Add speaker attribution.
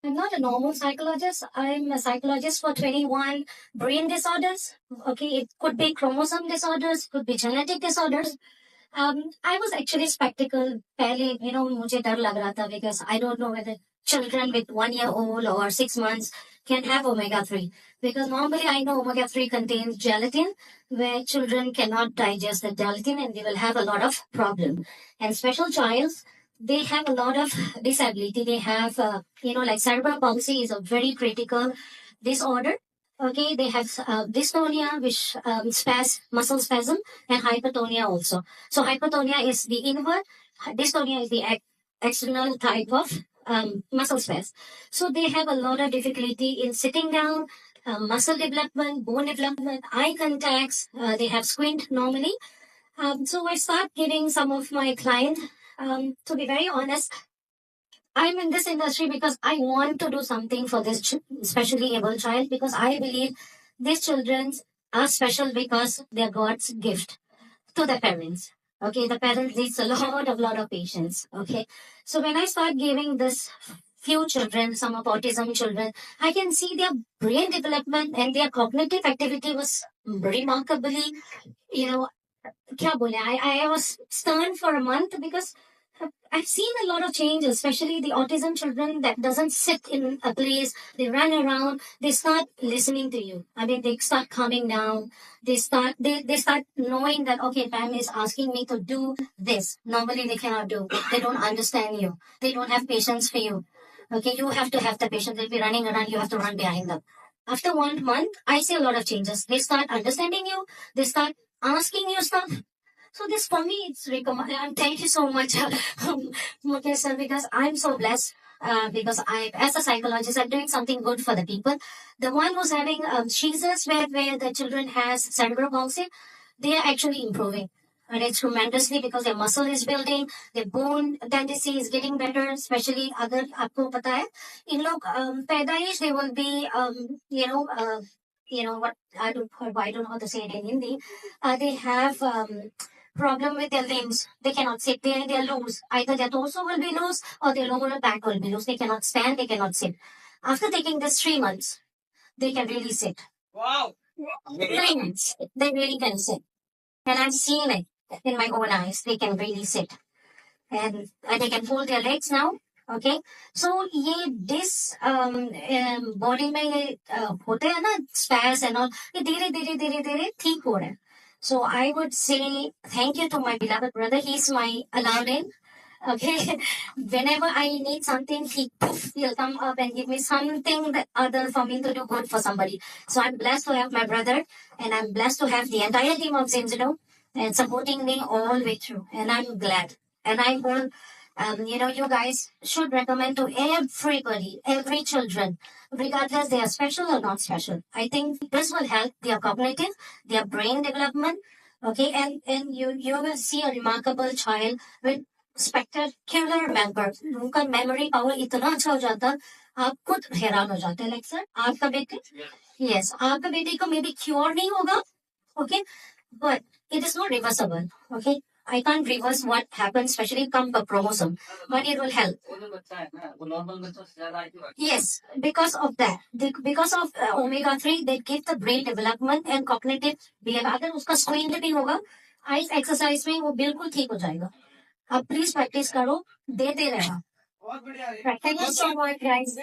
Speaker 1: I'm not a normal psychologist. I'm a psychologist for 21 brain disorders. Okay, it could be chromosome disorders, could be genetic disorders. I was actually skeptical. पहले, मुझे डर लग रहा था because I don't know whether children with 1 year old or 6 months can have omega-3. Because normally I know omega-3 contains gelatin, where children cannot digest the gelatin and they will have a lot of problem. And special childs, they have a lot of disability. They have, like cerebral palsy is a very critical disorder. Okay, they have dystonia, which muscle spasm, and hypertonia also. So hypertonia is the inward, dystonia is the external type of muscle spasm. So they have a lot of difficulty in sitting down, muscle development, bone development, eye contacts. They have squint normally. So I start giving some of my client. To be very honest, I'm in this industry because I want to do something for this specially able child, because I believe these children are special because they're God's gift to the parents. Okay, the parents needs a lot of patience. Okay, so when I start giving this few children, some of autism children, I can see their brain development and their cognitive activity was remarkably, you know, क्या बोले, I was stunned for a month because I've seen a lot of changes, especially the autism children that doesn't sit in a place. They run around. They start listening to you. I mean, they start calming down. They start knowing that, okay, Pam is asking me to do this. Normally they cannot do. They don't understand you. They don't have patience for you. Okay, you have to have the patience. They'll be running around. You have to run behind them. After 1 month, I see a lot of changes. They start understanding you. They start asking you stuff. So this for me, it's recommend. And thank you so much, Mukesh sir, because I'm so blessed. Because as a psychologist, I'm doing something good for the people. The one who's having seizures where the children has cerebral palsy, they are actually improving. And it's tremendously because their muscle is building, their bone density is getting better, especially अगर आपको पता है इन लोग पैदाइश they will be what I don't know how to say it in Hindi. They have problem with their limbs. They cannot sit there, they're loose. Either their torso will be loose or their lower back will be loose. They cannot stand, they cannot sit. After taking this 3 months, they can really sit. Wow. 3 months, they really can sit. And I've seen it in my own eyes. They can really sit. And they can fold their legs now. Okay, so ये dish body में ये होते हैं ना स्पैस and all, ये धीरे धीरे धीरे धीरे ठीक हो रहे हैं. So I would say thank you to my beloved brother. He's my Aladdin. Okay, whenever I need something, he'll come up and give me something that other for me to do good for somebody. So I'm blessed to have my brother, and I'm blessed to have the entire team of Zinzino and supporting me all the way through. And I'm glad. And I will, you guys should recommend to everybody, every children, regardless they are special or not special. I think this will help their cognitive, their brain development. Okay, and you will see a remarkable child with spectacular member. उनका memory power इतना अच्छा हो जाता है, आप खुद हैरान हो जाते हैं. लाइक सर, आपका बेटे, यस, आपका बेटे को मे बी क्योर नहीं होगा, okay, but it is not reversible. Okay, I can't reverse what happens, especially come the chromosome, but it will help. Yes, because of that, because of omega-3, they give the brain development and cognitive behavior. अगर उसका screen भी होगा, ice exercise में वो बिल्कुल ठीक हो जाएगा. आप प्लीज प्रैक्टिस करो, देते रहना. Thank you so much, guys.